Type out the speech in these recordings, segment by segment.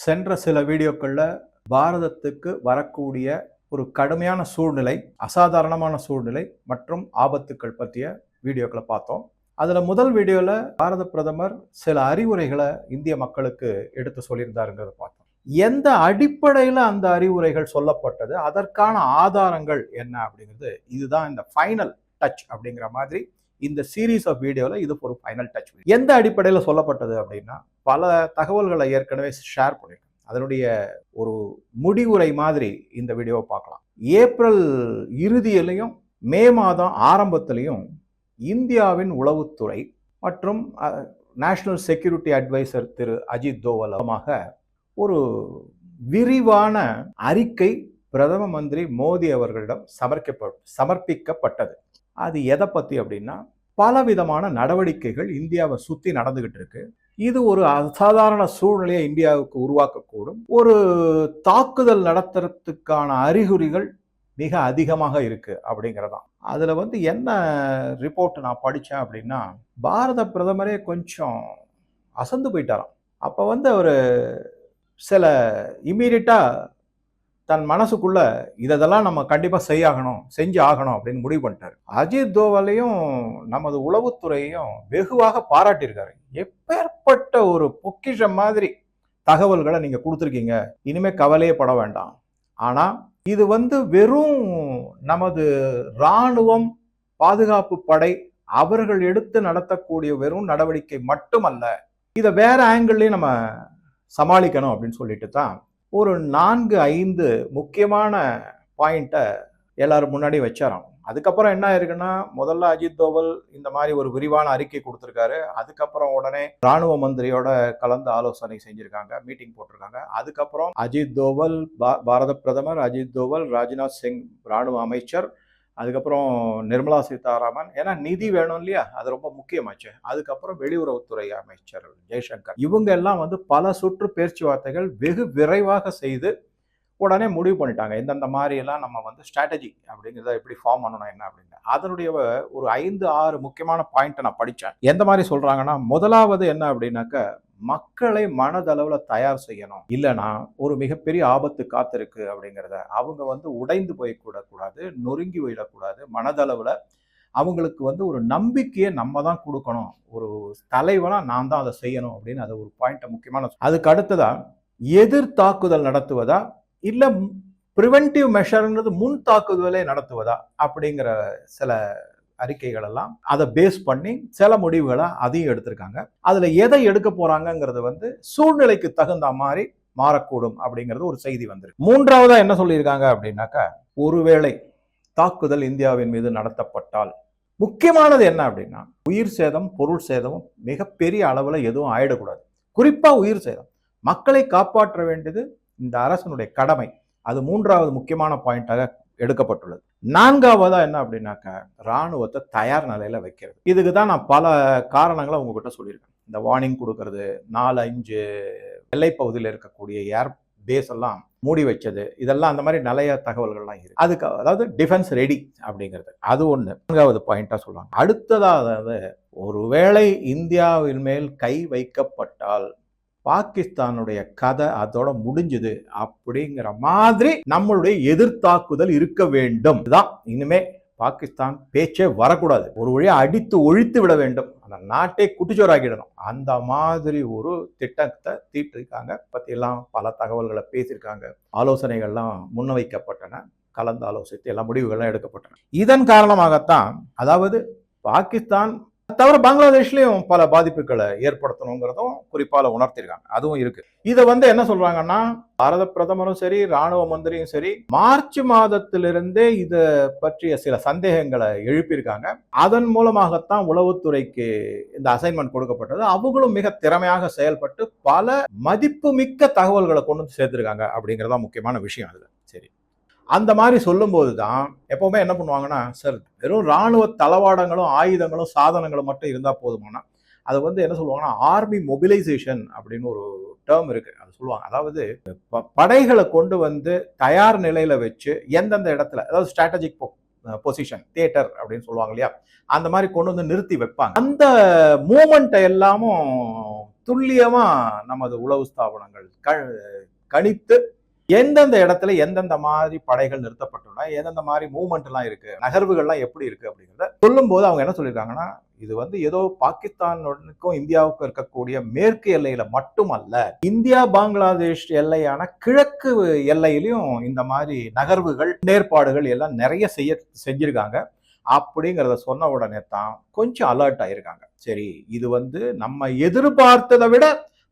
சென்ற சில வீடியோக்கள்ல பாரதத்துக்கு வரக்கூடிய ஒரு கடுமையான சூழ்நிலை, அசாதாரணமான சூழ்நிலை மற்றும் ஆபத்துக்கள் பற்றிய வீடியோக்களை பார்த்தோம். அதுல முதல் வீடியோல பாரத பிரதமர் சில அறிவுரைகளை இந்திய மக்களுக்கு எடுத்து சொல்லியிருந்தாருங்கிறத பார்த்தோம். எந்த அடிப்படையில் அந்த அறிவுரைகள் சொல்லப்பட்டது, அதற்கான ஆதாரங்கள் என்ன அப்படிங்கிறது, இதுதான் இந்த ஃபைனல் டச் அப்படிங்கிற மாதிரி இந்த சீரீஸ் ஆஃப் வீடியோல இது ஒரு ஃபைனல் டச். எந்த அடிப்படையில் சொல்லப்பட்டது அப்படின்னா, பல தகவல்களை ஏற்கனவே ஷேர் பண்ணிருக்கேன். அதனுடைய ஒரு முடிவுரை மாதிரி இந்த வீடியோவை பார்க்கலாம். ஏப்ரல் இறுதியிலையும் மே மாதம் ஆரம்பத்திலையும் இந்தியாவின் உளவுத்துறை மற்றும் நேஷனல் செக்யூரிட்டி அட்வைசர் திரு அஜித் தோவலமாக ஒரு விரிவான அறிக்கை பிரதம மந்திரி மோடி அவர்களிடம் சமர்ப்பிக்கப்பட்டது. அது எதை பத்தி அப்படின்னா, பலவிதமான நடவடிக்கைகள் இந்தியாவை சுத்தி நடந்துகிட்டு இருக்கு. இது ஒரு அசாதாரண சூழ்நிலையை இந்தியாவுக்கு உருவாக்கக்கூடும். ஒரு தாக்குதல் நடத்துறதுக்கான அறிகுறிகள் மிக அதிகமாக இருக்கு அப்படிங்கிறதான். அதுல என்ன ரிப்போர்ட் நான் படித்தேன் அப்படின்னா, பாரத பிரதமரே கொஞ்சம் அசந்து போயிட்டாராம். அப்போ ஒரு சில இம்மீடியட்டா தன் மனசுக்குள்ள இதெல்லாம் நம்ம கண்டிப்பா செஞ்சு ஆகணும் அப்படின்னு முடிவு பண்ணிட்டாரு. அஜித் தோவலையும் நமது உளவுத்துறையையும் வெகுவாக பாராட்டியிருக்காரு. எப்பேற்பட்ட ஒரு பொக்கிஷம் மாதிரி தகவல்களை நீங்க கொடுத்துருக்கீங்க, இனிமே கவலையே பட வேண்டாம். ஆனா இது வெறும் நமது இராணுவம், பாதுகாப்பு படை அவர்கள் எடுத்து நடத்தக்கூடிய வெறும் நடவடிக்கை மட்டுமல்ல, இதை வேற ஆங்கிள்லயும் நம்ம சமாளிக்கணும் அப்படின்னு சொல்லிட்டு தான் ஒரு 4-5 முக்கியமான பாயிண்ட்டை எல்லாரும் முன்னாடி வச்சாராம். அதுக்கப்புறம் என்ன ஆயிருக்குன்னா, முதல்ல அஜித் தோவல் இந்த மாதிரி ஒரு விரிவான அறிக்கை கொடுத்துருக்காரு. அதுக்கப்புறம் உடனே ராணுவ மந்திரியோட கலந்து ஆலோசனை செஞ்சிருக்காங்க, மீட்டிங் போட்டிருக்காங்க. அதுக்கப்புறம் அஜித் தோவல் பாரத பிரதமர், அஜித் தோவல், ராஜ்நாத் சிங் ராணுவ அமைச்சர், அதுக்கப்புறம் நிர்மலா சீதாராமன், ஏன்னா நிதி வேணும் இல்லையா, அது ரொம்ப முக்கியமாச்சு. அதுக்கப்புறம் வெளியுறவுத்துறை அமைச்சர் ஜெய்சங்கர், இவங்க எல்லாம் பல சுற்று பேச்சுவார்த்தைகள் வெகு விரைவாக செய்து உடனே முடிவு பண்ணிட்டாங்க. எந்தெந்த மாதிரி எல்லாம் நம்ம ஸ்ட்ராட்டஜி அப்படிங்கிறத எப்படி ஃபார்ம் பண்ணணும் என்ன அப்படின்னு. அதனுடைய ஒரு 5-6 முக்கியமான பாயிண்ட்டை நான் படித்தேன். எந்த மாதிரி சொல்றாங்கன்னா, முதலாவது என்ன அப்படின்னாக்க, மக்களை மனதளவுல தயார் செய்யணும். இல்லைன்னா ஒரு மிகப்பெரிய ஆபத்து காத்திருக்கு அப்படிங்கிறத அவங்க உடைந்து போய்க்கூடக்கூடாது, நொறுங்கி விடக்கூடாது. மனதளவுல அவங்களுக்கு ஒரு நம்பிக்கையை நம்ம தான் கொடுக்கணும். ஒரு தலைவனா நான் தான் அதை செய்யணும் அப்படின்னு அது ஒரு பாயிண்ட் முக்கியமான. அதுக்கு அடுத்ததா எதிர் தாக்குதல் நடத்துவதா இல்ல பிரிவென்டிவ் மெஷர்ன்றது முன் தாக்குதலை நடத்துவதா அப்படிங்கிற சில அறிக்கைகள் எல்லாம் அதை பேஸ் பண்ணி சில முடிவுகளை அதையும் எடுத்திருக்காங்க. அதுல எதை எடுக்க போறாங்கிறது சூழ்நிலைக்கு தகுந்த மாதிரி மாறக்கூடும் அப்படிங்கிறது ஒரு செய்தி வந்திருக்கு. மூன்றாவதா என்ன சொல்லியிருக்காங்க அப்படின்னாக்கா, ஒருவேளை தாக்குதல் இந்தியாவின் மீது நடத்தப்பட்டால் முக்கியமானது என்ன அப்படின்னா, உயிர் சேதம், பொருள் சேதமும் மிகப்பெரிய அளவுல எதுவும் ஆயிடக்கூடாது. குறிப்பா உயிர் சேதம், மக்களை காப்பாற்ற வேண்டியது இந்த அரசனுடைய கடமை. அது மூன்றாவது முக்கியமான பாயிண்டாக எடுக்கப்பட்டுள்ளது. நான்காவதா என்ன அப்படின்னாக்க, ராணுவத்தை தயார் நிலையில வைக்கிறது. இதுக்கு தான் நான் பல காரணங்களை உங்ககிட்ட சொல்லியிருக்கேன். இந்த வார்னிங் கொடுக்கறது, 4-5 எல்லைப்பகுதியில் இருக்கக்கூடிய ஏர் பேஸ் எல்லாம் மூடி வச்சது, இதெல்லாம் அந்த மாதிரி நிறைய தகவல்கள்லாம் இருக்கு. அதுக்கு அதாவது டிஃபென்ஸ் ரெடி அப்படிங்கிறது அது ஒண்ணு. நான்காவது பாயிண்டா சொல்லுவாங்க. அடுத்ததாவது, ஒருவேளை இந்தியாவின் மேல் கை வைக்கப்பட்டால் பாகிஸ்தானுடைய கதை அதோட முடிஞ்சது அப்படிங்கிற மாதிரி நம்மளுடைய எதிர்த்தாக்குதல் இருக்க வேண்டும். தான் இனிமே பாகிஸ்தான் பேச்சே வரக்கூடாது. ஒரு வழியா அடித்து ஒழித்து விட வேண்டும், அந்த நாட்டை குட்டிச்சோராக்கிடணும். அந்த மாதிரி ஒரு திட்டத்தை தீட்டிருக்காங்க. பற்றியெல்லாம் பல தகவல்களை பேசியிருக்காங்க. ஆலோசனைகள்லாம் முன்வைக்கப்பட்டன, கலந்து ஆலோசித்து எல்லா முடிவுகள்லாம் எடுக்கப்பட்டன. இதன் காரணமாகத்தான், அதாவது பாகிஸ்தான் தவிர பங்களாதேஷ்லயும் பல பாதிப்புகளை ஏற்படுத்தணுங்கிறதும் குறிப்பால உணர்த்திருக்காங்க. அதுவும் இருக்கு. இதை என்ன சொல்றாங்கன்னா, பாரத பிரதமரும் சரி, ராணுவ மந்திரியும் சரி, மார்ச் மாதத்திலிருந்தே இதை பற்றிய சில சந்தேகங்களை எழுப்பியிருக்காங்க. அதன் மூலமாகத்தான் உளவுத்துறைக்கு இந்த அசைன்மெண்ட் கொடுக்கப்பட்டது. அவங்களும் மிக திறமையாக செயல்பட்டு பல மதிப்புமிக்க தகவல்களை கொண்டு சேர்த்திருக்காங்க அப்படிங்கிறதா முக்கியமான விஷயம். அதுல சரி, அந்த மாதிரி சொல்லும்போது தான் எப்பவுமே என்ன பண்ணுவாங்கன்னா, சார் வெறும் இராணுவ தளவாடங்களும் ஆயுதங்களும் சாதனங்களும் மட்டும் இருந்தால் போதுமானா, அது என்ன சொல்லுவாங்கன்னா, ஆர்மி மொபிலைசேஷன் அப்படின்னு ஒரு டேர்ம் இருக்கு, அது சொல்லுவாங்க. அதாவது படைகளை கொண்டு தயார் நிலையில வச்சு எந்தெந்த இடத்துல, அதாவது ஸ்ட்ராட்டஜிக் பொசிஷன், தியேட்டர் அப்படின்னு சொல்லுவாங்க இல்லையா, அந்த மாதிரி கொண்டு நிறுத்தி வைப்பாங்க. அந்த மூமெண்ட்டை எல்லாமும் துல்லியமா நமது உளவு ஸ்தாபனங்கள் கணித்து எந்தெந்த இடத்துல எந்தெந்த மாதிரி படைகள் நிறுத்தப்பட்டுள்ளன, எந்தெந்த மாதிரி மூவ்மெண்ட் எல்லாம் இருக்கு, நகர்வுகள்லாம் எப்படி இருக்கு அப்படிங்கிறத சொல்லும் போது அவங்க என்ன சொல்லியிருக்காங்கன்னா, இது ஏதோ பாகிஸ்தானுக்கும் இந்தியாவுக்கும் இருக்கக்கூடிய மேற்கு எல்லையில மட்டுமல்ல, இந்தியா பங்களாதேஷ் எல்லையான கிழக்கு எல்லையிலையும் இந்த மாதிரி நகர்வுகள் நேர்பாடுகள் எல்லாம் நிறைய செஞ்சிருக்காங்க அப்படிங்கிறத சொன்ன உடனே தான் கொஞ்சம் அலர்ட் ஆயிருக்காங்க. சரி, இது நம்ம எதிர்பார்த்ததை விட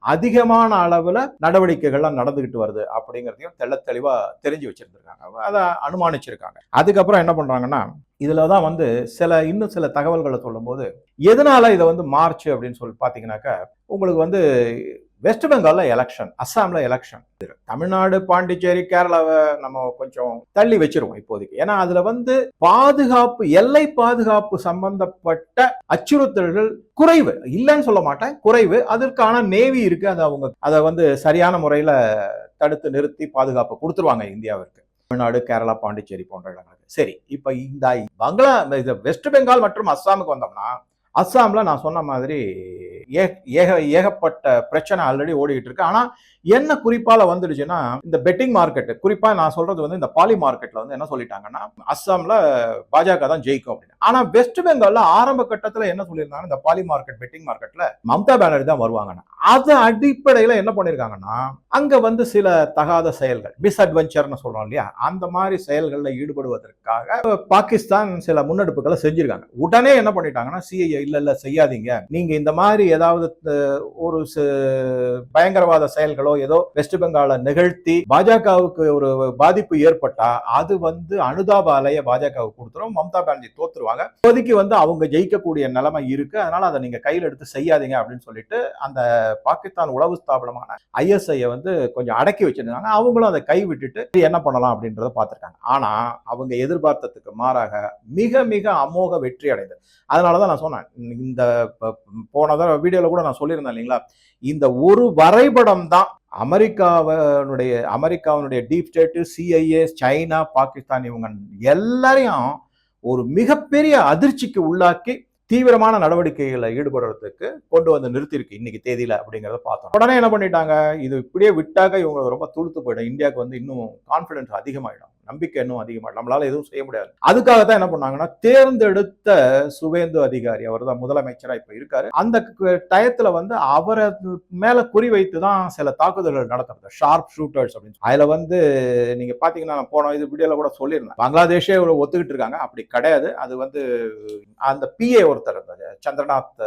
அதிகமான அளவுல நடவடிக்கைகள்லாம் நடந்துகிட்டு வருது அப்படிங்கிறதையும் தெளிவா தெரிஞ்சு வச்சிருந்திருக்காங்க, அதை அனுமானிச்சிருக்காங்க. அதுக்கப்புறம் என்ன பண்றாங்கன்னா, இதுலதான் இன்னும் சில தகவல்களை சொல்லும் போது எதனால இதை மார்ச் அப்படின்னு சொல்லி பாத்தீங்கன்னாக்கா, உங்களுக்கு வெஸ்ட் பெங்கால்ல எலெக்ஷன், அஸ்ஸாம்ல எலெக்ஷன், தமிழ்நாடு, பாண்டிச்சேரி, கேரளாவை நம்ம கொஞ்சம் தள்ளி வச்சிருவோம் இப்போதைக்கு. ஏன்னா அதுல பாதுகாப்பு, எல்லை பாதுகாப்பு சம்பந்தப்பட்ட அச்சுறுத்தல்கள் குறைவு, இல்லைன்னு சொல்ல மாட்டேன், குறைவு. அதற்கான நேவி இருக்கு, அதை சரியான முறையில தடுத்து நிறுத்தி பாதுகாப்பு கொடுத்துருவாங்க இந்தியாவிற்கு, தமிழ்நாடு, கேரளா, பாண்டிச்சேரி போன்ற இடங்களுக்கு. சரி, இப்ப இந்த வெஸ்ட் பெங்கால் மற்றும் அஸ்ஸாமுக்கு வந்தோம்னா, அஸ்ஸாம்ல நான் சொன்ன மாதிரி ஏகப்பட்ட பிரச்சனை ஆல்ரெடி ஓடிட்டு இருக்கு. ஆனா என்ன குறிப்பால வந்துடுச்சுன்னா, இந்த பெட்டிங் மார்க்கெட், குறிப்பா நான் சொல்றது இந்த பாலி மார்க்கெட்ல என்ன சொல்லிட்டாங்கன்னா, அஸ்ஸாம்ல பாஜக தான் ஜெயிக்கும் அப்படின்னு. ஆனா வெஸ்ட் பெங்கால்ல ஆரம்ப கட்டத்துல என்ன சொல்லியிருந்தாங்க, இந்த பாலி மார்க்கெட், பெட்டிங் மார்க்கெட்ல மம்தா பானர்ஜி தான் வருவாங்கன்னா, அது அடிப்படையில என்ன பண்ணிருக்காங்கன்னா, அங்க சில தகாத செயல்கள், மிஸ்அட்வென்ச்சர்னு சொல்றோம் இல்லையா, அந்த மாதிரி செயல்கள்ல ஈடுபடுவதற்காக பாகிஸ்தான் சில முன்னெடுப்புகளை செஞ்சிருக்காங்க. உடனே என்ன பண்ணிட்டாங்கன்னா, சிஐஏ இல்ல செய்யாதீங்க, நீங்க இந்த மாதிரி ஏதாவது ஒரு பயங்கரவாத செயல்களோ ஏதோ வெஸ்ட் பெங்கால நிகழ்த்தி பாஜகவுக்கு ஒரு பாதிப்பு ஏற்பட்டா அது அனுதாப அலைய பாஜகவுக்கு கொடுத்துரும், மம்தா பானர்ஜி தோத்துருவாங்க, இப்போதைக்கு அவங்க ஜெயிக்கக்கூடிய நிலைமை இருக்கு, அதனால அதை நீங்க கையில் எடுத்து செய்யாதீங்க அப்படின்னு சொல்லிட்டு அந்த பாகிஸ்தான் உளவு ஸ்தாபனமான ISI கொஞ்சம் அடக்கி வச்சிருந்தாங்க. அவங்களும் அதை கை விட்டுட்டு என்ன பண்ணலாம் அப்படின்றத பார்த்திருக்காங்க. ஆனா அவங்க எதிர்பார்த்ததுக்கு மாறாக மிக மிக அமோக வெற்றி அடைந்தது. அதனாலதான் நான் சொன்னேன், இந்த போன வீடியோல கூட நான் சொல்லியிருந்தேன் இல்லைங்களா, இந்த ஒரு வரைபடம் தான் அமெரிக்காவுடைய deep state, CIA, China, Pakistan இவங்க எல்லாரையும் ஒரு மிகப்பெரிய அதிர்ச்சிக்கு உள்ளாக்கி தீவிரமான நடவடிக்கைகளை ஈடுபடுறதுக்கு கொண்டு நிறுத்திருக்கு இன்னைக்கு தேதியில அப்படிங்கறத பார்த்தோம். உடனே என்ன பண்ணிட்டாங்க, இது இப்படியே விட்டாக இவங்க ரொம்ப துளுத்து போயிடும், இந்தியாவுக்கு இன்னும் கான்பிடன்ஸ் அதிகமாயிடும், நம்பிக்கை இன்னும் அதிகமாயிடும், நம்மளால எதுவும் செய்ய முடியாது. அதுக்காகத்தான் என்ன பண்ணாங்கன்னா, தேர்ந்தெடுத்த சுவேந்து அதிகாரி, அவர் தான் முதலமைச்சரா இப்ப இருக்காரு, அந்த டயத்துல அவரை மேல குறி வைத்துதான் சில தாக்குதல்கள் நடத்துறது, ஷார்ப் ஷூட்டர்ஸ் அப்படின்னு. அதுல நீங்க பாத்தீங்கன்னா, போன வீடியோல கூட சொல்லியிருந்தேன், பங்களாதேஷே ஒத்துக்கிட்டு இருக்காங்க, அப்படி கிடையாது. அது அந்த PA ஒருத்தர் இருந்தாரு, சந்திரநாத்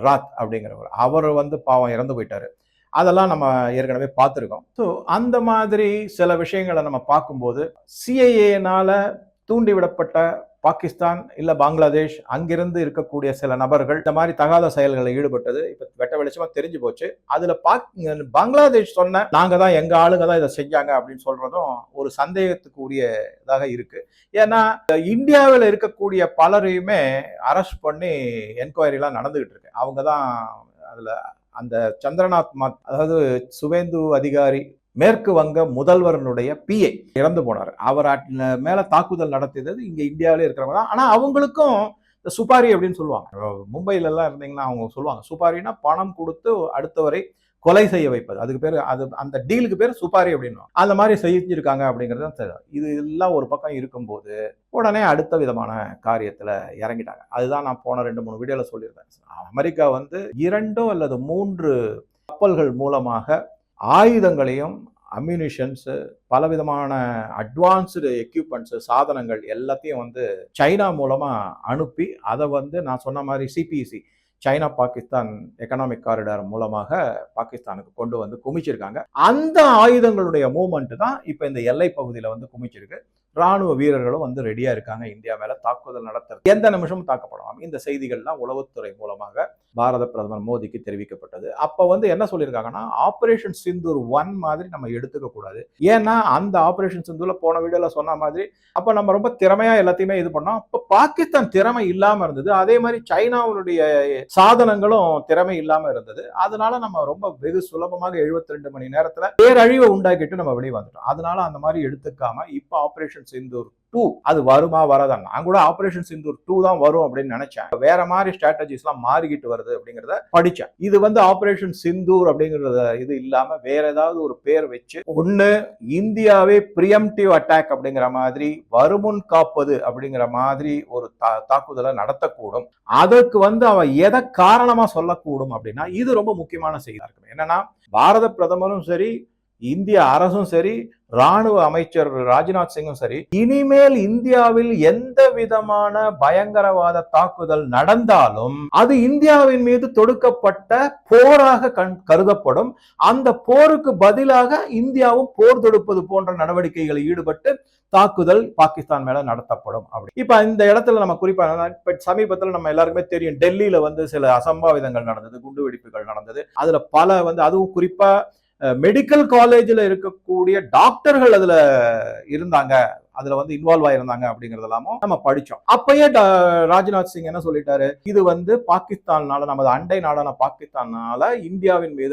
ராத் அப்படிங்கிறவர், அவர் பாவம் இறந்து போயிட்டாரு. அதெல்லாம் நம்ம ஏற்கனவே பார்த்துருக்கோம். ஸோ அந்த மாதிரி சில விஷயங்களை நம்ம பார்க்கும்போது, CIA-னால தூண்டிவிடப்பட்ட பாகிஸ்தான் இல்ல பங்களாதேஷ், அங்கிருந்து இருக்கக்கூடிய சில நபர்கள் இந்த மாதிரி தகாத செயல்களில் ஈடுபட்டது இப்ப வெட்ட வெளிச்சமா தெரிஞ்சு போச்சு. அதுல பங்களாதேஷ் சொன்ன நாங்க தான், எங்க ஆளுங்க தான் இதை செஞ்சாங்க அப்படின்னு சொல்றதும் ஒரு சந்தேகத்துக்கு உரியதாக இருக்கு. ஏன்னா இந்தியாவில் இருக்கக்கூடிய பலரையுமே அரெஸ்ட் பண்ணி என்கொயரி எல்லாம் நடந்துகிட்டு இருக்கு. அவங்க தான் அதுல அந்த சந்திரநாத், அதாவது சுவேந்து அதிகாரி, மேற்கு வங்க முதல்வரனுடைய PA இறந்து போனார். அவர் மேல தாக்குதல் நடத்தியது இங்க இந்தியாவிலே இருக்கிறவங்க தான். ஆனா அவங்களுக்கும் சுபாரி அப்படின்னு சொல்லுவாங்க. மும்பையில எல்லாம் இருந்தீங்கன்னா அவங்க சொல்லுவாங்க, சுபாரினா பணம் கொடுத்து அடுத்தவரை கொலை செய்ய வைப்பது, அதுக்கு பேரு, அது அந்த டீலுக்கு பேர் சுபாரி அப்படின்னு. அந்த மாதிரி செஞ்சிருக்காங்க அப்படிங்கிறது இது எல்லாம் ஒரு பக்கம் இருக்கும்போது உடனே அடுத்த விதமான காரியத்துல இறங்கிட்டாங்க. அதுதான் நான் போன 2-3 வீடியோல சொல்லியிருந்தேன். அமெரிக்கா 2 அல்லது 3 கப்பல்கள் மூலமாக ஆயுதங்களையும், அம்யூனிஷன்ஸ், பலவிதமான அட்வான்ஸ்டு எக்யூப்மெண்ட்ஸ், சாதனங்கள் எல்லாத்தையும் சைனா மூலமா அனுப்பி அதை நான் சொன்ன மாதிரி CPEC, China Pakistan economic corridor மூலமாக பாகிஸ்தானுக்கு கொண்டு குமிச்சிருக்காங்க. அந்த ஆயுதங்களுடைய மூவ்மெண்ட் தான் இப்ப இந்த எல்லை பகுதியில குமிச்சிருக்கு. ராணுவ வீரர்களும் ரெடியா இருக்காங்க இந்தியா மேல தாக்குதல் நடத்துறது, எந்த நிமிஷமும் தாக்கப்படலாம். இந்த செய்திகள்லாம் உளவுத்துறை மூலமாக பாரத பிரதமர் மோடிக்கு தெரிவிக்கப்பட்டது. அப்ப என்ன சொல்லியிருக்காங்கன்னா, ஆபரேஷன் சிந்தூர் 1 மாதிரி நம்ம எடுத்துக்க கூடாது. ஏன்னா அந்த ஆபரேஷன் சிந்தூர்ல போன வீடியோல சொன்ன மாதிரி அப்ப நம்ம ரொம்ப திறமையா எல்லாத்தையுமே இது பண்ணோம். அப்ப பாகிஸ்தான் திறமை இல்லாம இருந்தது, அதே மாதிரி சைனாவுடைய சாதனங்களும் திறமை இல்லாம இருந்தது. அதனால நம்ம ரொம்ப வெகு சுலபமாக 72 மணி நேரத்துல பேரழிவை உண்டாக்கிட்டு நம்ம வெளியே வந்துட்டோம். அதனால அந்த மாதிரி எடுத்துக்காம இப்ப ஆபரேஷன் ஆபரேஷன் சிந்தூர் 2 அது வருமா வராதான். நான் கூட ஆபரேஷன் சிந்தூர் 2 தான் வரும் அப்படின்னு நினைச்சேன். வேற மாதிரி ஸ்ட்ராட்டஜிஸ் எல்லாம் மாறிக்கிட்டு வருது அப்படிங்கறத படிச்சேன். இது வந்து ஆபரேஷன் சிந்தூர் அப்படிங்கறத இது இல்லாம வேற ஏதாவது ஒரு பேர் வச்சு ஒண்ணு இந்தியாவே பிரியம்டிவ் அட்டாக் அப்படிங்கிற மாதிரி வருமுன் காப்பது அப்படிங்கிற மாதிரி ஒரு தாக்குதலை நடத்தக்கூடும். அதற்கு வந்து அவன் எதை காரணமா சொல்லக்கூடும் அப்படின்னா இது ரொம்ப முக்கியமான செய்தியா இருக்கு. என்னன்னா பாரத பிரதமரும் சரி, இந்திய அரசும் சரி, ராணுவ அமைச்சர் ராஜ்நாத் சிங்கும் சரி, இனிமேல் இந்தியாவில் எந்த விதமான பயங்கரவாத தாக்குதல் நடந்தாலும் அது இந்தியாவின் மீது தொடுக்கப்பட்ட போராக கருதப்படும். அந்த போருக்கு பதிலாக இந்தியாவும் போர் தொடுப்பது போன்ற நடவடிக்கைகளில் ஈடுபட்டு தாக்குதல் பாகிஸ்தான் மேல நடத்தப்படும். அப்படி இப்ப இந்த இடத்துல நம்ம குறிப்பா சமீபத்தில் நம்ம எல்லாருக்குமே தெரியும், டெல்லியில வந்து சில அசம்பாவிதங்கள் நடந்தது, குண்டு வெடிப்புகள் நடந்தது. அதுல பல வந்து அதுவும் குறிப்பா மெடிக்கல் காலேஜில் இருக்கக்கூடிய டாக்டர்கள் அதுல இருந்தாங்க, அதுல வந்து இன்வால்வ் ஆயிருந்தாங்க அப்படிங்கறதெல்லாமும் நம்ம படிச்சோம். அப்பயே ராஜ்நாத் சிங் என்ன சொல்லிட்டாரு, இது வந்து பாகிஸ்தானால, நமது அண்டை நாடான பாகிஸ்தானால இந்தியாவின் மீது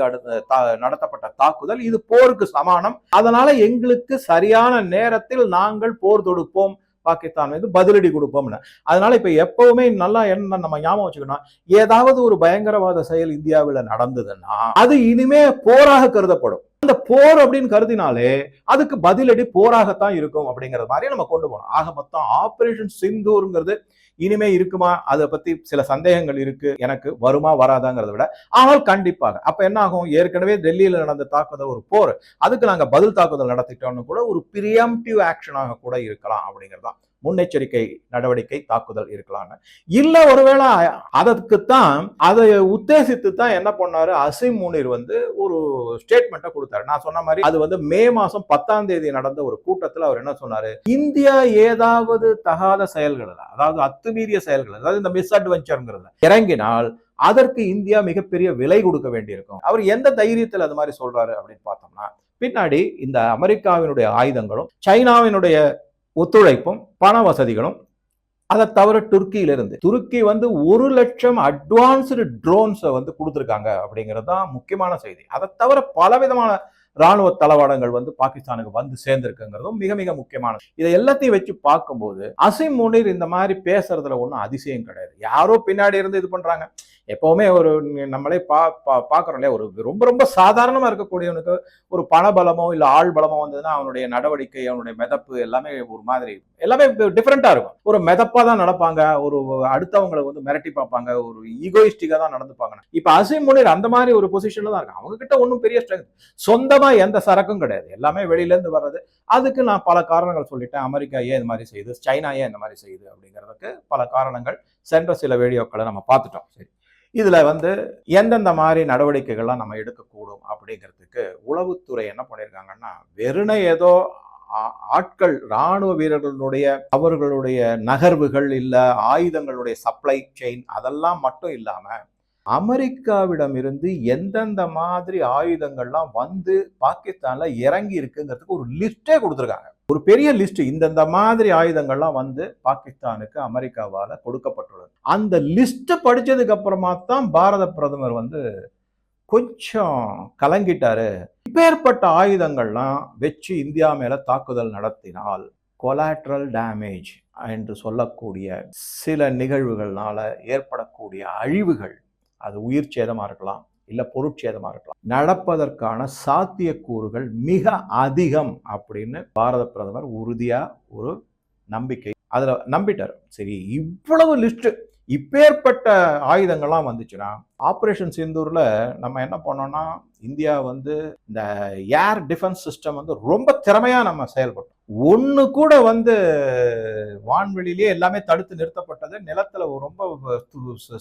நடத்தப்பட்ட தாக்குதல், இது போருக்கு சமானம். அதனால எங்களுக்கு சரியான நேரத்தில் நாங்கள் போர் தொடுப்போம், பாகிஸ்தான் மீது பதிலடி கொடுப்போம்னு. அதனால இப்ப எப்பவுமே நல்லா என்ன நம்ம ஞாபகம் வச்சுக்கணும், ஏதாவது ஒரு பயங்கரவாத செயல் இந்தியாவில் நடந்ததுன்னா அது இனிமே போராக கருதப்படும். அந்த போர் அப்படின்னு கருதினாலே அதுக்கு பதிலடி போராகத்தான் இருக்கும் அப்படிங்கறது மாதிரி நம்ம கொண்டு போனோம். ஆக மொத்தம் ஆபரேஷன் சிந்தூர்ங்கிறது இனிமே இருக்குமா, அதை பத்தி சில சந்தேகங்கள் இருக்கு எனக்கு. வருமா வராதாங்கிறத விட, ஆனால் கண்டிப்பாக அப்ப என்ன ஆகும், ஏற்கனவே டெல்லியில நடந்த தாக்குதல் ஒரு போர், அதுக்கு நாங்க பதில் தாக்குதல் நடத்திட்டோம்னு கூட ஒரு பிரியம்டிவ் ஆக்ஷனாக கூட இருக்கலாம் அப்படிங்கிறதான். முன்னெச்சரிக்கை நடவடிக்கை தாக்குதல் இருக்கலாம். இல்ல ஒருவேளை அதற்குத்தான் அதை உத்தேசித்து தான் என்ன பண்ணாரு அசீம் முனீர் வந்து ஒரு ஸ்டேட்மெண்ட்டை கொடுத்தாரு. நான் சொன்ன மாதிரி அது வந்து மே மாசம் 10ஆம் தேதி நடந்த ஒரு கூட்டத்தில் அவர் என்ன சொன்னாரு, இந்தியா ஏதாவது தகாத செயல்கள், அதாவது அத்துமீறிய செயல்கள், அதாவது இந்த மிஸ் அட்வென்ச்சர்ங்கிறது இறங்கினால் அதற்கு இந்தியா மிகப்பெரிய விலை கொடுக்க வேண்டியிருக்கும். அவர் எந்த தைரியத்தில் அது மாதிரி சொல்றாரு அப்படின்னு பார்த்தோம்னா, பின்னாடி இந்த அமெரிக்காவினுடைய ஆயுதங்களும் சைனாவினுடைய ஒத்துழைப்பும் பண வசதிகளும், அதை தவிர துருக்கி வந்து 1 லட்சம் அட்வான்ஸ்டு ட்ரோன்ஸை வந்து கொடுத்துருக்காங்க அப்படிங்கிறது தான் முக்கியமான செய்தி. அதை தவிர பலவிதமான ராணுவ தளவாடங்கள் வந்து பாகிஸ்தானுக்கு வந்து சேர்ந்திருக்குங்கிறதும் மிக மிக முக்கியமானது. இதை எல்லாத்தையும் வச்சு பார்க்கும்போது அசீம் முனீர் இந்த மாதிரி பேசுறதுல ஒன்றும் அதிசயம் கிடையாது. யாரோ பின்னாடி இருந்து இது பண்றாங்க. எப்பவுமே ஒரு நம்மளே பாக்குறோம் இல்லையா, ஒரு ரொம்ப ரொம்ப சாதாரணமா இருக்கக்கூடியவனுக்கு ஒரு பணபலமோ இல்ல ஆள் பலமோ வந்ததுன்னா அவனுடைய நடவடிக்கை, அவனுடைய மெதப்பு எல்லாமே ஒரு மாதிரி, எல்லாமே டிஃப்ரெண்டா இருக்கும். ஒரு மெதப்பா தான் நடப்பாங்க, ஒரு அடுத்தவங்களை வந்து மிரட்டி பார்ப்பாங்க, ஒரு ஈகோயிஸ்டிக்கா தான் நடந்துப்பாங்க. இப்ப அசீம் முனீர் அந்த மாதிரி ஒரு பொசிஷன்ல தான் இருக்காங்க. அவங்க கிட்ட ஒன்றும் பெரிய ஸ்ட்ரென்த், சொந்தமா எந்த சரக்கும் கிடையாது, எல்லாமே வெளியில இருந்து வர்றது. அதுக்கு நான் பல காரணங்கள் சொல்லிட்டேன். அமெரிக்கா ஏன் இது மாதிரி செய்யுது, சைனா ஏன் இந்த மாதிரி செய்யுது அப்படிங்கிறதுக்கு பல காரணங்கள் சென்ற சில வீடியோக்களை நம்ம பார்த்துட்டோம். சரி, இதுல வந்து எந்தெந்த மாதிரி நடவடிக்கைகள்லாம் நம்ம எடுக்கக்கூடும் அப்படிங்கிறதுக்கு உளவுத்துறை என்ன பண்ணியிருக்காங்கன்னா, வெறுனை ஏதோ ஆட்கள், ராணுவ வீரர்களுடைய அவர்களுடைய நகர்வுகள் இல்ல ஆயுதங்களுடைய சப்ளை செயின் அதெல்லாம் மட்டும் இல்லாம அமெரிக்காவிடம் இருந்து எந்தெந்த மாதிரி ஆயுதங்கள்லாம் வந்து பாகிஸ்தான்ல இறங்கி இருக்குங்கிறதுக்கு ஒரு லிஸ்டே கொடுத்துருக்காங்க. ஒரு பெரிய லிஸ்ட், இந்தந்த மாதிரி ஆயுதங்கள்லாம் வந்து பாகிஸ்தானுக்கு அமெரிக்காவால கொடுக்கப்பட்டுள்ளது. அந்த லிஸ்ட் படிச்சதுக்கு அப்புறமா தான் பாரத பிரதமர் வந்து கொஞ்சம் கலங்கிட்டாரு. இப்பேற்பட்ட ஆயுதங்கள்லாம் வச்சு இந்தியா மேல தாக்குதல் நடத்தினால் கொலாட்ரல் டேமேஜ் என்று சொல்லக்கூடிய சில நிகழ்வுகள்னால ஏற்படக்கூடிய அழிவுகள், அது உயிர் சேதமா இருக்கலாம், இல்ல பொருட்சேதமா இருக்கலாம், நடப்பதற்கான சாத்தியக்கூறுகள் மிக அதிகம் அப்படின்னு பாரத பிரதமர் உறுதியா ஒரு நம்பிக்கை அதுல நம்பிட்டார். சரி, இவ்வளவு லிஸ்ட், இப்பேற்பட்ட ஆயுதங்கள்லாம் வந்துச்சுன்னா ஆபரேஷன் சிந்தூர்ல நம்ம என்ன பண்ணோம்னா, இந்தியா வந்து இந்த ஏர் டிஃபென்ஸ் சிஸ்டம் வந்து ரொம்ப திறமையா நம்ம செயல்பட்டோம். ஒண்ணு கூட வந்து வான்வெளியிலேயே எல்லாமே தடுத்து நிறுத்தப்பட்டது, நிலத்துல ரொம்ப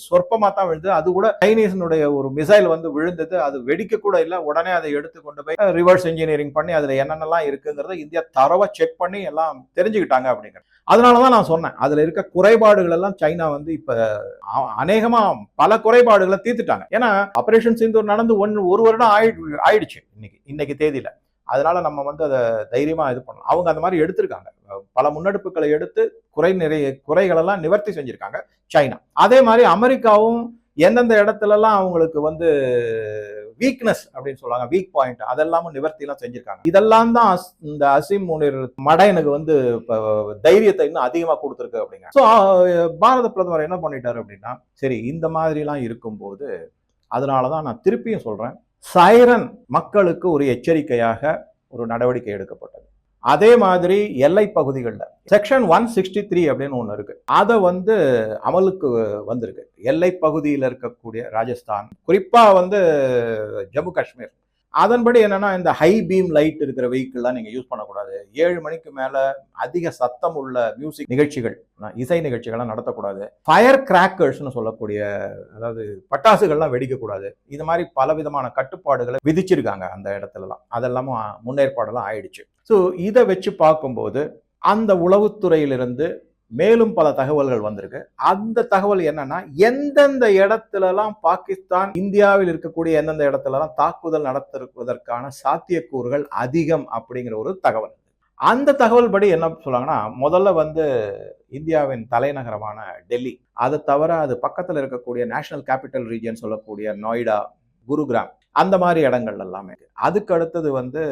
சொற்பமா தான் விழுது. அது கூட சைனீஸனுடைய ஒரு மிசைல் வந்து விழுந்தது, அது வெடிக்க கூட இல்லை. உடனே அதை எடுத்து கொண்டு போய் ரிவர்ஸ் இன்ஜினியரிங் பண்ணி அதுல என்னென்னலாம் இருக்குங்கிறத இந்தியா தரவா செக் பண்ணி எல்லாம் தெரிஞ்சுக்கிட்டாங்க அப்படிங்கிறது. அதனாலதான் நான் சொன்னேன், அதுல இருக்க குறைபாடுகள் எல்லாம் சைனா வந்து இப்ப அநேகமா பல குறைபாடுகளை தீர்த்துட்டாங்க. ஏன்னா ஆபரேஷன் சிந்தூர் நடந்து ஒரு வருடம் ஆயிடுச்சு இன்னைக்கு தேதியில. அதனால நம்ம வந்து அதை தைரியமா இது பண்ணலாம். அவங்க அந்த மாதிரி எடுத்திருக்காங்க, பல முன்னெடுப்புகளை எடுத்து குறைகளெல்லாம் நிவர்த்தி செஞ்சிருக்காங்க சைனா. அதே மாதிரி அமெரிக்காவும் எந்தெந்த இடத்துல எல்லாம் அவங்களுக்கு வந்து வீக்னஸ் அப்படின்னு சொல்லுவாங்க, வீக் பாயிண்ட், அதெல்லாமும் நிவர்த்தி எல்லாம் செஞ்சிருக்காங்க. இதெல்லாம் தான் இந்த அசீம் முனீர் மடையனுக்கு வந்து தைரியத்தை இன்னும் அதிகமா கொடுத்துருக்கு அப்படிங்க. ஸோ பாரத பிரதமர் என்ன பண்ணிட்டாரு அப்படின்னா, சரி இந்த மாதிரி எல்லாம் இருக்கும்போது, அதனாலதான் நான் திருப்பியும் சொல்றேன், சைரன் மக்களுக்கு ஒரு எச்சரிக்கையாக ஒரு நடவடிக்கை எடுக்கப்பட்டது. அதே மாதிரி எல்லை பகுதிகளில் செக்ஷன் 163 அப்படின்னு ஒன்று இருக்கு. அதை வந்து அமலுக்கு வந்திருக்கு. எல்லை பகுதியில் இருக்கக்கூடிய ராஜஸ்தான், குறிப்பா வந்து ஜம்மு காஷ்மீர், அதன்படி என்னன்னா இந்த ஹை பீம் லைட் இருக்கிற வெஹிக்கிள்லாம் நீங்க யூஸ் பண்ணக்கூடாது. 7 மணிக்கு மேல அதிக சத்தம் உள்ள மியூசிக் நிகழ்ச்சிகள், இசை நிகழ்ச்சிகள்லாம் நடத்தக்கூடாது. ஃபயர் கிராக்கர்ஸ்னு சொல்லக்கூடிய, அதாவது பட்டாசுகள்லாம் வெடிக்கக்கூடாது. இது மாதிரி பல விதமான கட்டுப்பாடுகளை விதிச்சிருக்காங்க அந்த இடத்துலலாம். அதெல்லாமும் முன்னேற்பாடெல்லாம் ஆயிடுச்சு. ஸோ இதை வச்சு பார்க்கும்போது அந்த உளவுத்துறையிலிருந்து மேலும் பல தகவல்கள் வந்திருக்கு. அந்த தகவல் என்னன்னா, எந்தெந்த இடத்துலலாம் பாகிஸ்தான் இந்தியாவில் இருக்கக்கூடிய எந்தெந்த இடத்துலலாம் தாக்குதல் நடத்துவதற்கான சாத்தியக்கூறுகள் அதிகம் அப்படிங்கிற ஒரு தகவல். அந்த தகவல் படி என்ன சொல்றாங்கன்னா, முதல்ல வந்து இந்தியாவின் தலைநகரமான டெல்லி, அதை தவிர அது பக்கத்தில் இருக்கக்கூடிய நேஷனல் கேபிட்டல் ரீஜன் சொல்லக்கூடிய நொய்டா, குருகிராம், அந்த மாதிரி இடங்கள் எல்லாமே. அதுக்கு அடுத்தது வந்து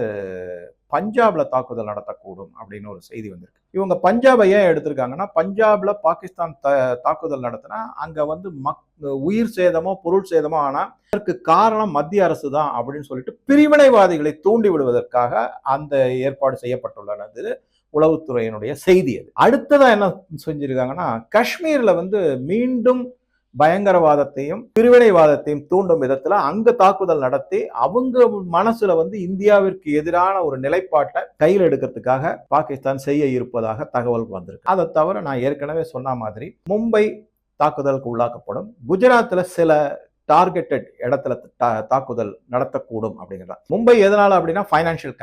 பஞ்சாப்ல தாக்குதல் நடத்தக்கூடும் அப்படின்னு ஒரு செய்தி வந்திருக்கு. இவங்க பஞ்சாபை ஏன் எடுத்திருக்காங்கன்னா, பஞ்சாப்ல பாகிஸ்தான் தாக்குதல் நடத்தினா அங்க வந்து உயிர் சேதமோ பொருள் சேதமோ ஆனா அதற்கு காரணம் மத்திய அரசு தான் அப்படின்னு சொல்லிட்டு பிரிவினைவாதிகளை தூண்டி விடுவதற்காக அந்த ஏற்பாடு செய்யப்பட்டுள்ளது உளவுத்துறையினுடைய செய்தி. அது அடுத்ததா என்ன செஞ்சிருக்காங்கன்னா, காஷ்மீர்ல வந்து மீண்டும் பயங்கரவாதத்தையும் பிரிவினைவாதத்தையும் தூண்டும் விதத்துல அங்க தாக்குதல் நடத்தி அவங்க மனசுல வந்து இந்தியாவிற்கு எதிரான ஒரு நிலைப்பாட்டை கையில் எடுக்கிறதுக்காக பாகிஸ்தான் செய்ய இருப்பதாக தகவல் வந்திருக்கு. அதை தவிர நான் ஏற்கனவே சொன்ன மாதிரி மும்பை தாக்குதலுக்கு உள்ளாக்கப்படும், குஜராத்ல சில டார்கெட்டட் இடத்துல தாக்குதல் நடத்தக்கூடும் அப்படிங்கிறதா. மும்பை எதனால அப்படின்னா ஃபைனான்சியல்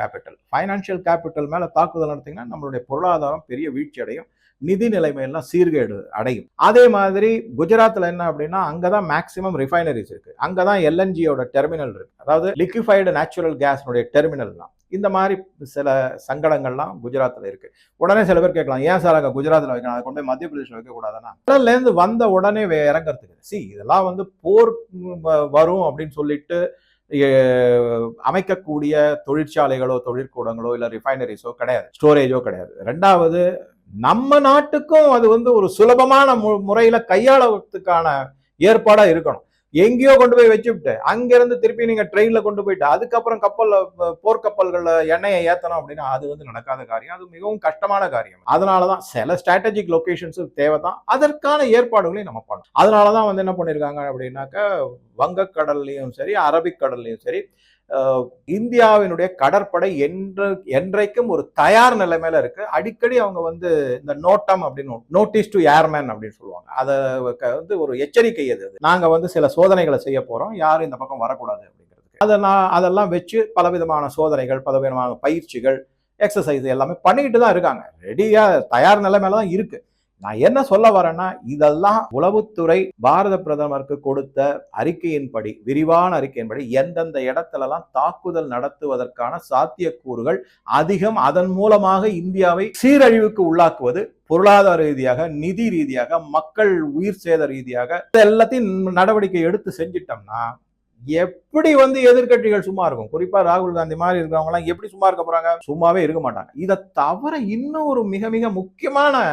கேபிட்டல் மேல தாக்குதல் நடத்தீங்கன்னா நம்மளுடைய பொருளாதாரம் பெரிய வீழ்ச்சி அடையும், நிதி நிலைமையெல்லாம் சீர்கேடு அடையும். அதே மாதிரி குஜராத்ல என்ன அப்படின்னா, அங்கதான் மேக்சிமம் ரிஃபைனரிஸ் இருக்கு, அங்கதான் எல்என்ஜியோட டெர்மினல் இருக்கு, அதாவது லிக்விஃபைடு நேச்சுரல் கேஸ்னுடைய டெர்மினல் தான். இந்த மாதிரி சில சங்கடங்கள்லாம் குஜராத்ல இருக்கு. உடனே சில பேர் கேட்கலாம், ஏன் சார் அங்க குஜராத்ல வைக்கணும், அதை கொண்டு போய் மத்திய பிரதேசம் வைக்க கூடாதுன்னா, கடல்ல இருந்து வந்த உடனே இறங்கறதுக்கு இதெல்லாம் வந்து போர் வரும் அப்படின்னு சொல்லிட்டு அமைக்கக்கூடிய தொழிற்சாலைகளோ தொழிற்கூடங்களோ இல்ல ரிஃபைனரிஸோ கிடையாது, ஸ்டோரேஜோ கிடையாது. ரெண்டாவது, நம்ம நாட்டுக்கும் அது வந்து ஒரு சுலபமான முறையில கையாளத்துக்கான ஏற்பாடா இருக்கணும். எங்கேயோ கொண்டு போய் வச்சுவிட்டு அங்கிருந்து திருப்பி நீங்க ட்ரெயின்ல கொண்டு போயிட்டு அதுக்கப்புறம் கப்பல்ல போர்க்கப்பல்கள்ல எண்ணெயை ஏத்தணும் அப்படின்னா அது வந்து நடக்காத காரியம், அது மிகவும் கஷ்டமான காரியம். அதனாலதான் சில ஸ்ட்ராட்டஜிக் லொகேஷன்ஸ் தேவைதான், அதற்கான ஏற்பாடுகளையும் நம்ம பண்ணணும். அதனாலதான் வந்து என்ன பண்ணிருக்காங்க அப்படின்னாக்க, வங்கக்கடல்லையும் சரி அரபிக்கடல்லையும் சரி இந்தியாவினுடைய கடற்படை என்றைக்கும் ஒரு தயார் நிலைமையில இருக்கு. அடிக்கடி அவங்க வந்து இந்த நோட்டம் அப்படின்னு நோட்டீஸ் டு ஏர்மேன் அப்படின்னு சொல்லுவாங்க, அதை வந்து ஒரு எச்சரிக்கை. அது நாங்க வந்து சில சோதனைகளை செய்ய போறோம், யாரும் இந்த பக்கம் வரக்கூடாது அப்படிங்கிறதுக்கு. அதெல்லாம் வச்சு பலவிதமான சோதனைகள், பலவிதமான பயிற்சிகள், எக்ஸசைஸ் எல்லாமே பண்ணிக்கிட்டு தான் இருக்காங்க. ரெடியா தயார் நிலைமையில தான் இருக்கு. நான் என்ன சொல்ல வரேன்னா, இதெல்லாம் உளவுத்துறை பாரத பிரதமருக்கு கொடுத்த அறிக்கையின்படி, விரிவான அறிக்கையின்படி எந்தெந்த இடத்துலலாம் தாக்குதல் நடத்துவதற்கான சாத்தியக்கூறுகள் அதிகம், அதன் மூலமாக இந்தியாவை சீரழிவுக்கு உள்ளாக்குவது, பொருளாதார ரீதியாக, நிதி ரீதியாக, மக்கள் உயிர் சேத ரீதியாக எல்லாத்தையும் நடவடிக்கை எடுத்து செஞ்சிட்டோம்னா எப்படி வந்து எதிர்கட்சிகள் சும்மா இருக்கும்? குறிப்பா ராகுல் காந்தி மாதிரி இருக்கிறவங்க எல்லாம் எப்படி சும்மா இருக்க போறாங்க? சும்மாவே இருக்க மாட்டாங்க. இதை தவிர இன்னும் ஒரு மிக மிக முக்கியமான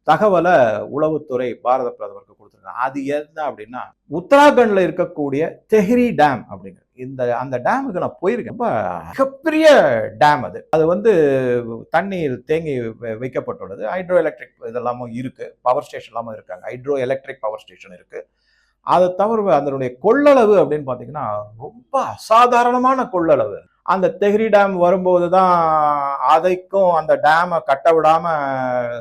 தகவலை உளவுத்துறை பாரத பிரதமருக்கு கொடுத்திருக்காங்க. அது என்ன அப்படின்னா, உத்தராகண்ட்ல இருக்கக்கூடிய தெஹ்ரி டேம் அப்படிங்கிற அந்த டேமுக்கு நான் போயிருக்கேன். ரொம்ப மிகப்பெரிய டேம். அது வந்து தண்ணீர் தேங்கி வைக்கப்பட்டுள்ளது. ஹைட்ரோ எலக்ட்ரிக் இதெல்லாமும் இருக்கு, பவர் ஸ்டேஷன் எல்லாமும் இருக்காங்க, ஹைட்ரோ எலக்ட்ரிக் பவர் ஸ்டேஷன் இருக்கு. அதை தவிர அதனுடைய கொள்ளளவு அப்படின்னு பாத்தீங்கன்னா ரொம்ப அசாதாரணமான கொள்ளளவு. அந்த தெஹ்ரி டேம் வரும்போது தான் அதைக்கும் அந்த டேமை கட்ட விடாம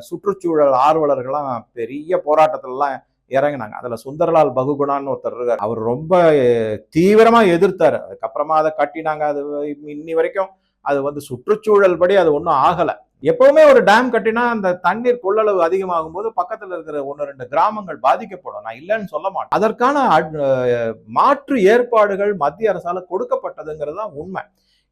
சுற்றுச்சூழல் ஆர்வலர்கள்லாம் பெரிய போராட்டத்திலலாம் இறங்கினாங்க. அதுல சுந்தர்லால் பகுகுணான்னு ஒருத்தர் இருக்கார், அவர் ரொம்ப தீவிரமா எதிர்த்தாரு. அதுக்கப்புறமா அதை கட்டினாங்க. அது இன்னி வரைக்கும் அது வந்து சுற்றுச்சூழல் படி அது ஒன்றும் ஆகலை. எப்பவுமே ஒரு டேம் கட்டினா அந்த தண்ணீர் கொள்ளளவு அதிகமாகும் போது பக்கத்துல இருக்கிற 1-2 கிராமங்கள் பாதிக்கப்படும், நான் இல்லைன்னு சொல்ல மாட்டேன். அதற்கான மாற்று ஏற்பாடுகள் மத்திய அரசால கொடுக்கப்பட்டதுங்கிறது தான் உண்மை.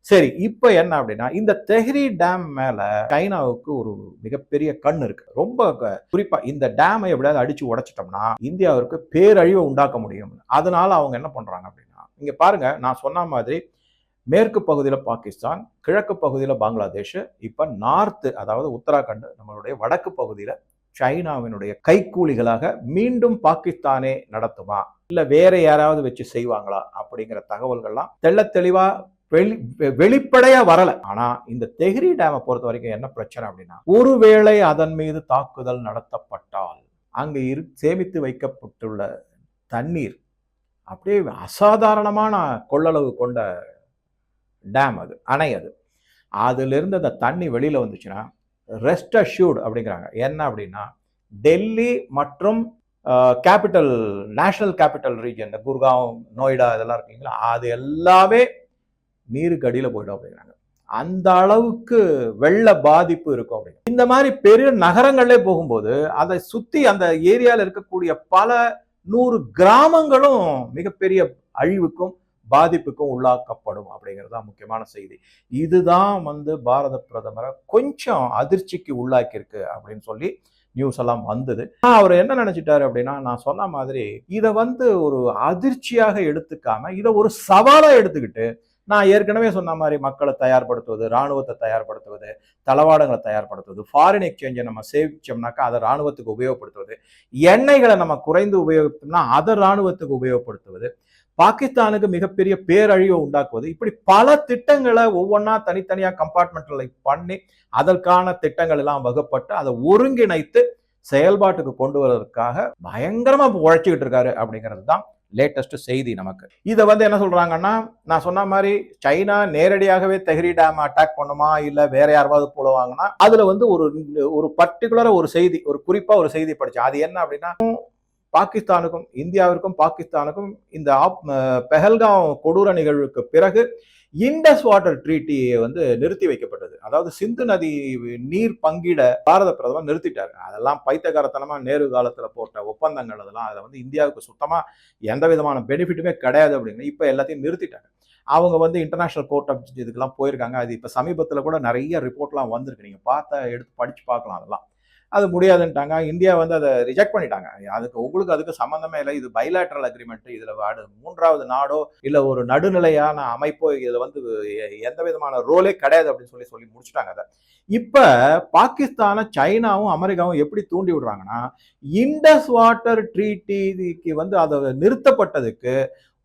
சரி, இப்ப என்ன அப்படின்னா, இந்த தெஹ்ரி டேம் மேல சைனாவுக்கு ஒரு மிகப்பெரிய கண் இருக்கு. ரொம்ப குறிப்பா இந்த டேமை எப்படியாவது அடிச்சு உடைச்சிட்டோம்னா இந்தியாவிற்கு பேரழிவை உண்டாக்க முடியும். அதனால அவங்க என்ன பண்றாங்க அப்படின்னா, இங்க பாருங்க, நான் சொன்ன மாதிரி மேற்கு பகுதியில் பாகிஸ்தான், கிழக்கு பகுதியில் பங்களாதேஷ், இப்ப நார்த் அதாவது உத்தராகண்ட் நம்மளுடைய வடக்கு பகுதியில் சைனாவினுடைய கைக்கூலிகளாக மீண்டும் பாகிஸ்தானே நடத்துமா இல்ல வேற யாராவது வச்சு செய்வாங்களா அப்படிங்கிற தகவல்கள்லாம் தெள்ள தெளிவா வெளிப்படையா வரல. ஆனா இந்த தெஹ்ரி டேமை பொறுத்த வரைக்கும் என்ன பிரச்சனை அப்படின்னா, ஒருவேளை அதன் மீது தாக்குதல் நடத்தப்பட்டால் அங்கு சேமித்து வைக்கப்பட்டுள்ள தண்ணீர் அப்படியே அசாதாரணமான கொள்ளளவு கொண்ட டேம், அது அணை, அதுல இருந்து அந்த தண்ணி வெளியில வந்துச்சுன்னா ரெஸ்ட் அஷ்யூர்ட் அப்படிங்கிறாங்க. என்ன அப்படின்னா, டெல்லி மற்றும் capital national capital region Gurgaon, Noida இதெல்லாம் இருக்கீங்களா, அது எல்லாமே நீருக்கு அடியில் போயிடும் அப்படிங்கிறாங்க. அந்த அளவுக்கு வெள்ள பாதிப்பு இருக்கும் அப்படிங்க. இந்த மாதிரி பெரிய நகரங்களே போகும்போது அதை சுத்தி அந்த ஏரியாவில் இருக்கக்கூடிய பல 100 கிராமங்களும் மிகப்பெரிய அழிவுக்கும் பாதிப்புக்கும் உள்ளாக்கப்படும் அப்படிங்கிறது தான் முக்கியமான செய்தி. இதுதான் பாரத பிரதமரை கொஞ்சம் அதிர்ச்சிக்கு உள்ளாக்கியிருக்கு அப்படின்னு சொல்லி நியூஸ் எல்லாம் வந்தது. அவர் என்ன நினைச்சிட்டாரு அப்படின்னா, நான் சொன்ன மாதிரி இதை ஒரு அதிர்ச்சியாக எடுத்துக்காம இதை ஒரு சவாலா எடுத்துக்கிட்டு, நான் ஏற்கனவே சொன்ன மாதிரி மக்களை தயார்படுத்துவது, ராணுவத்தை தயார்படுத்துவது, தளவாடங்களை தயார்படுத்துவது, ஃபாரின் எக்ஸ்சேஞ்சை நம்ம சேவிச்சோம்னாக்கா அதை ராணுவத்துக்கு உபயோகப்படுத்துவது, எண்ணெய்களை நம்ம குறைந்து உபயோகித்தோம்னா அதை ராணுவத்துக்கு உபயோகப்படுத்துவது, பாகிஸ்தானுக்கு மிகப்பெரிய பேரழிவை உண்டாக்குவது, இப்படி பல திட்டங்களை ஒவ்வொன்றா தனித்தனியா கம்பார்ட்மெண்ட்ல பண்ணி அதற்கான திட்டங்கள் எல்லாம் வகுப்பட்டு அதை ஒருங்கிணைத்து செயல்பாட்டுக்கு கொண்டு வருவதற்காக பயங்கரமா உழைச்சிக்கிட்டு இருக்காரு அப்படிங்கிறது தான் லேட்டஸ்ட் செய்தி நமக்கு. இதை என்ன சொல்றாங்கன்னா, நான் சொன்ன மாதிரி சைனா நேரடியாகவே தெஹ்ரி டேம் அட்டாக் பண்ணுமா இல்ல வேற யாராவது போடுவாங்கன்னா, அதுல ஒரு பர்டிகுலரா ஒரு செய்தி, ஒரு குறிப்பா ஒரு செய்தி படிச்சேன். அது என்ன அப்படின்னா, பாகிஸ்தானுக்கும் இந்தியாவிற்கும் பாகிஸ்தானுக்கும் இந்த பெஹல்காம் கொடூர நிகழ்வுக்கு பிறகு இண்டஸ் வாட்டர் ட்ரீட்டியை நிறுத்தி வைக்கப்பட்டது. அதாவது சிந்து நதி நீர் பங்கிட பாரத பிரதமர் நிறுத்திட்டாரு. அதெல்லாம் பைத்தியகாரத்தனமா நேரு காலத்துல போட்ட ஒப்பந்தங்கள், அதெல்லாம் அதுல இந்தியாவுக்கு சுத்தமா எந்த விதமான பெனிஃபிட்டுமே கிடையாது அப்படின்னு இப்ப எல்லாத்தையும் நிறுத்திட்டாங்க. அவங்க இன்டர்நேஷனல் கோர்ட் ஆஃப் இதுக்கெல்லாம் போயிருக்காங்க. அது இப்ப சமீபத்துல கூட நிறைய ரிப்போர்ட்லாம் வந்திருக்கு. நீங்க எடுத்து படிச்சு பார்க்கலாம். அதெல்லாம் அது முடியாதுன்ட்டாங்க. இந்தியா அதை ரிஜெக்ட் பண்ணிட்டாங்க. அதுக்கு சம்பந்தமே இல்லை. இது பைலேட்டரல் அக்ரிமெண்ட். இதுல மூன்றாவது நாடோ இல்ல ஒரு நடுநிலையான அமைப்போ இதுல எந்த விதமான ரோலே கிடையாது அப்படின்னு சொல்லி முடிச்சுட்டாங்க. அதை இப்ப பாகிஸ்தான சைனாவும் அமெரிக்காவும் எப்படி தூண்டி விடுறாங்கன்னா, இண்டஸ் வாட்டர் ட்ரீட்டிக்கு அதை நிறுத்தப்பட்டதுக்கு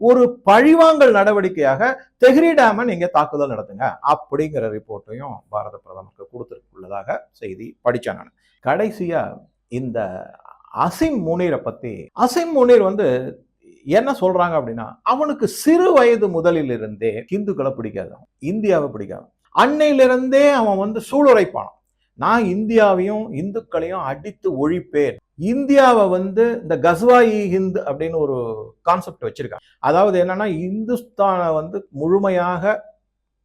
ஒரு பழிவாங்கல் நடவடிக்கையாக தெஹ்ரி டேமை நீங்க தாக்குதல் நடத்துங்க அப்படிங்கிற ரிப்போர்ட்டையும் பாரத பிரதமருக்கு கொடுத்துள்ளதாக செய்தி படிச்சேன் நான். கடைசியா இந்த அசிம் முனீரை பத்தி, அசிம் முனீர் என்ன சொல்றாங்க அப்படின்னா, அவனுக்கு சிறு வயது முதலில் இருந்தே இந்துக்களை பிடிக்காது, இந்தியாவை பிடிக்காது. அன்னையிலிருந்தே அவன் சூளுரைப்பான், நான் இந்தியாவையும் இந்துக்களையும் அடித்து ஒழிப்பேன். இந்தியாவை இந்த கஸ்வாயி ஹிந்த் அப்படின்னு ஒரு கான்செப்ட் வச்சிருக்காங்க. அதாவது என்னன்னா, இந்துஸ்தானை முழுமையாக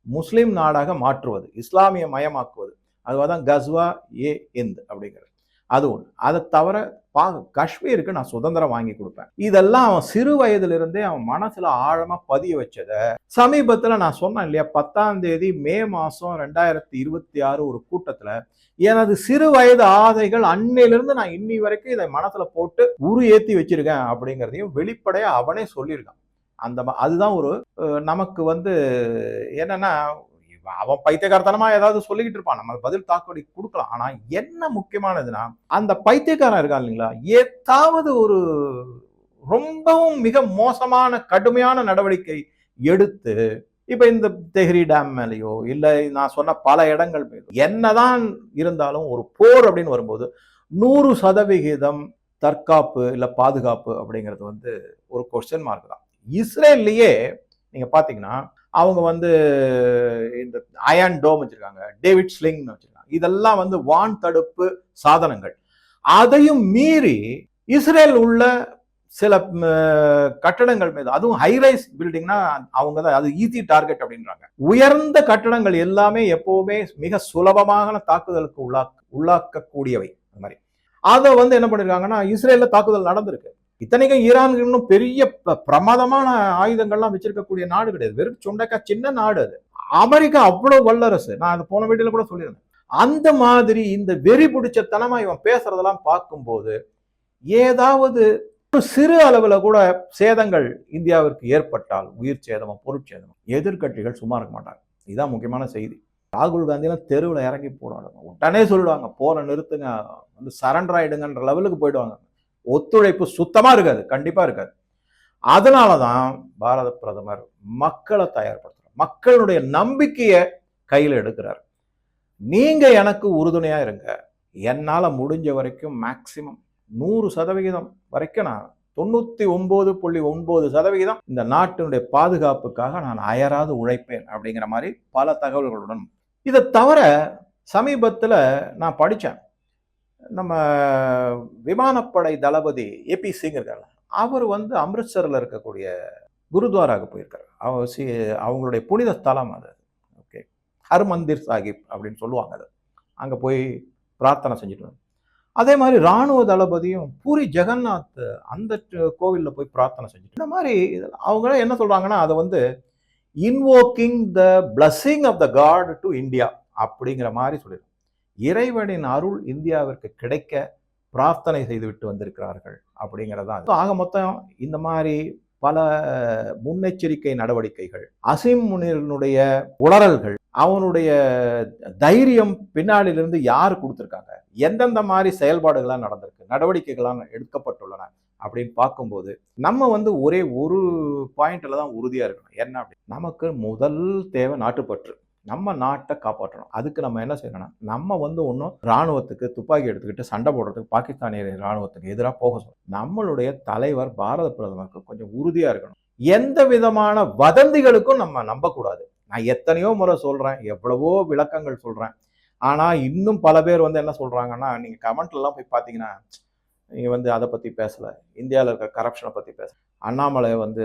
முஸ்லிம் நாடாக மாற்றுவது, இஸ்லாமிய மயமாக்குவது, அதுதான் கஸ்வா ஏ ஹிந்த் அப்படிங்கிறது. அது ஒன்று. அதை தவிர காஷ்மீருக்கு நான் சுதந்திரம் வாங்கி கொடுப்பேன். இதெல்லாம் அவன் சிறு வயதிலிருந்தே அவன் மனசுல ஆழமா பதிய வச்சத சமீபத்துல நான் சொன்னேன் இல்லையா, 10ஆம் தேதி மே மாசம் 2026 ஒரு கூட்டத்துல எனது சிறு வயது ஆசைகள் அன்னையிலிருந்து நான் இன்னி வரைக்கும் இதை மனசுல போட்டு உரு ஏத்தி வச்சிருக்கேன் அப்படிங்கிறதையும் வெளிப்படையா அவனே சொல்லியிருக்கான். அதுதான் ஒரு நமக்கு என்னன்னா, அவன் பைத்தியக்காரத்தனமா ஏதாவது சொல்லிக்கிட்டு இருப்பான், நம்ம பதில் தாக்கடி கொடுக்கலாம். ஆனா என்ன முக்கியமானதுன்னா, அந்த பைத்தியக்காரன் இருக்கான் இல்லைங்களா, ஏதாவது ஒரு ரொம்பவும் மிக மோசமான கடுமையான நடவடிக்கை எடுத்து, இப்ப இந்த தெஹ்ரி டேம் மேலேயோ இல்ல நான் சொன்ன பல இடங்கள் மீது என்னதான் இருந்தாலும் ஒரு போர் அப்படின்னு வரும்போது 100% தற்காப்பு இல்ல பாதுகாப்பு அப்படிங்கிறது ஒரு கொஸ்டின் மார்க் தான். இஸ்ரேல்லையே நீங்க பாத்தீங்கன்னா, அவங்க இந்த அயன் டோம் வச்சிருக்காங்க, டேவிட் ஸ்லிங் வச்சிருக்காங்க. இதெல்லாம் வான் தடுப்பு சாதனங்கள். அதையும் மீறி இஸ்ரேல் உள்ள சில கட்டடங்கள் மீது, அதுவும் ஹைரைஸ் பில்டிங்னா அவங்க தான் அது ஈஸி டார்கெட் அப்படின்றாங்க. உயர்ந்த கட்டடங்கள் எல்லாமே எப்பவுமே மிக சுலபமான தாக்குதலுக்கு உள்ளாக்கக்கூடியவை. அந்த மாதிரி அதை என்ன பண்ணிருக்காங்கன்னா, இஸ்ரேல்ல தாக்குதல் நடந்திருக்கு. இத்தனைக்கும் ஈரான் இன்னும் பெரிய பிரமாதமான ஆயுதங்கள்லாம் வச்சிருக்கக்கூடிய நாடு கிடையாது, வெறும் சுண்டக்கா சின்ன நாடு அது. அமெரிக்கா அவ்வளவு வல்லரசு. நான் அது போன வீடியோல கூட சொல்லியிருந்தேன். அந்த மாதிரி இந்த வெறி பிடிச்ச தனமா இவன் பேசுறதெல்லாம் பார்க்கும்போது ஏதாவது ஒரு சிறு அளவில் கூட சேதங்கள் இந்தியாவிற்கு ஏற்பட்டால் உயிர் சேதமும் பொருட்சேதமும் எதிர்கட்சிகள் சும்மா இருக்க மாட்டாங்க. இதுதான் முக்கியமான செய்தி. ராகுல் காந்தியெல்லாம் தெருவில் இறங்கி போராடுங்க, உடனே சொல்லிடுவாங்க போரை நிறுத்துங்க, வந்து சரண்டர் ஆயிடுங்கன்ற லெவலுக்கு போயிடுவாங்க. ஒத்துழைப்பு சுத்தமாக இருக்காது, கண்டிப்பாக இருக்காது. அதனால தான் பாரத பிரதமர் மக்களை தயார்படுத்துறார், மக்களுடைய நம்பிக்கையை கையில் எடுக்கிறார். நீங்க எனக்கு உறுதுணையா இருங்க, என்னால் முடிஞ்ச வரைக்கும் மேக்சிமம் 100% வரைக்கும் நான் 99.9% இந்த நாட்டினுடைய பாதுகாப்புக்காக நான் அயராது உழைப்பேன் அப்படிங்கிற மாதிரி பல தகவல்களுடன். இதை தவிர சமீபத்தில் நான் படித்தேன், நம்ம விமானப்படை தளபதி ஏபி சிங் இருக்காங்க, அவர் வந்து அம்ரித்சரில் இருக்கக்கூடிய குருத்வாராவுக்கு போயிருக்காரு. அவங்களுடைய புனித ஸ்தலம் அது, ஓகே, ஹர்மந்திர் சாஹிப் அப்படின்னு சொல்லுவாங்க. அது அங்கே போய் பிரார்த்தனை செஞ்சுட்டு, அதே மாதிரி இராணுவ தளபதியும் பூரி ஜெகநாத் அந்த கோவிலில் போய் பிரார்த்தனை செஞ்சுட்டு, இந்த மாதிரி அவங்க என்ன சொல்றாங்கன்னா, அதை வந்து invoking the blessing of the god to India அப்படிங்கிற மாதிரி சொல்லிடுறாங்க. இறைவனின் அருள் இந்தியாவிற்கு கிடைக்க பிரார்த்தனை செய்துவிட்டு வந்திருக்கிறார்கள் அப்படிங்கிறதான். ஆக மொத்தம் இந்த மாதிரி பல முன்னெச்சரிக்கை நடவடிக்கைகள், அசீம் முனிரனுடைய உளறல்கள், அவனுடைய தைரியம் பின்னாடியிலிருந்து யார் கொடுத்துருக்காங்க, எந்தெந்த மாதிரி செயல்பாடுகளாக நடந்திருக்கு, நடவடிக்கைகளாக எடுக்கப்பட்டுள்ளன அப்படின்னு பார்க்கும்போது நம்ம வந்து ஒரே ஒரு பாயிண்ட்ல தான் உறுதியா இருக்கணும். என்ன அப்படி, நமக்கு முதல் தேவை நாட்டுப்பற்று, நம்ம நாட்டை காப்பாற்றணும். அதுக்கு நம்ம என்ன செய்யணும்னா, நம்ம வந்து ஒன்றும் இராணுவத்துக்கு துப்பாக்கி எடுத்துக்கிட்டு சண்டை போடுறதுக்கு பாகிஸ்தானிய இராணுவத்துக்கு எதிராக போக சொல்லணும். நம்மளுடைய தலைவர் பாரத பிரதமருக்கு கொஞ்சம் உறுதியா இருக்கணும். எந்த விதமான வதந்திகளுக்கும் நம்ம நம்பக்கூடாது. நான் எத்தனையோ முறை சொல்றேன், எவ்வளவோ விளக்கங்கள் சொல்றேன். ஆனா இன்னும் பல பேர் வந்து என்ன சொல்றாங்கன்னா, நீங்க கமெண்ட்ல எல்லாம் போய் பார்த்தீங்கன்னா, நீங்க வந்து அதை பத்தி பேசல, இந்தியாவில் இருக்கிற கரப்ஷனை பத்தி பேச, அண்ணாமலை வந்து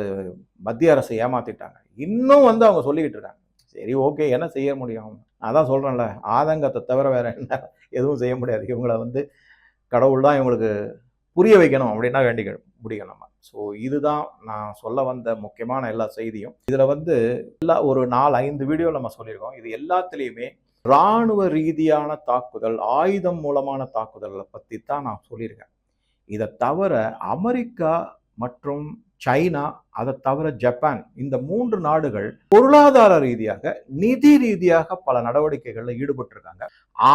மத்திய அரசை ஏமாத்திட்டாங்க, இன்னும் வந்து அவங்க சொல்லிக்கிட்டு இருக்காங்க. சரி, ஓகே, என்ன செய்ய முடியும்? அதான் சொல்றேன்ல, ஆதங்கத்தை தவிர வேற என்ன எதுவும் செய்ய முடியாது. இவங்களை வந்து கடவுள் தான் இவங்களுக்கு புரிய வைக்கணும் அப்படின்னா வேண்டிக்க முடியும் நம்ம. ஸோ இதுதான் நான் சொல்ல வந்த முக்கியமான எல்லா செய்தியும். இதில் வந்து ஒரு 4-5 வீடியோ நம்ம சொல்லியிருக்கோம். இது எல்லாத்துலேயுமே இராணுவ ரீதியான தாக்குதல், ஆயுதம் மூலமான தாக்குதல்களை பற்றி தான் நான் சொல்லியிருக்கேன். இதை தவிர அமெரிக்கா மற்றும் சைனா, அதை தவிர ஜப்பான், இந்த 3 நாடுகள் பொருளாதார ரீதியாக, நிதி ரீதியாக பல நடவடிக்கைகளில் ஈடுபட்டிருக்காங்க.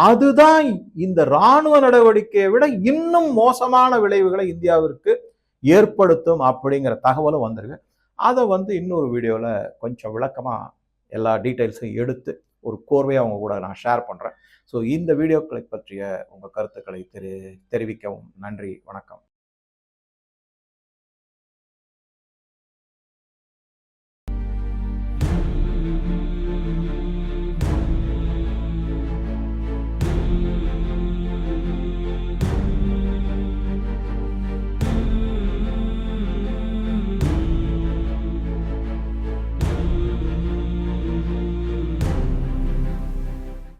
அதுதான் இந்த இராணுவ நடவடிக்கையை விட இன்னும் மோசமான விளைவுகளை இந்தியாவிற்கு ஏற்படுத்தும் அப்படிங்கிற தகவலும் வந்திருக்கு. அதை வந்து இன்னொரு வீடியோவில் கொஞ்சம் விளக்கமாக எல்லா டீட்டெயில்ஸையும் எடுத்து ஒரு கோர்வையாக அவங்க கூட நான் ஷேர் பண்ணுறேன். ஸோ இந்த வீடியோக்களை பற்றிய உங்கள் கருத்துக்களை தெரிவிக்கவும் நன்றி, வணக்கம்.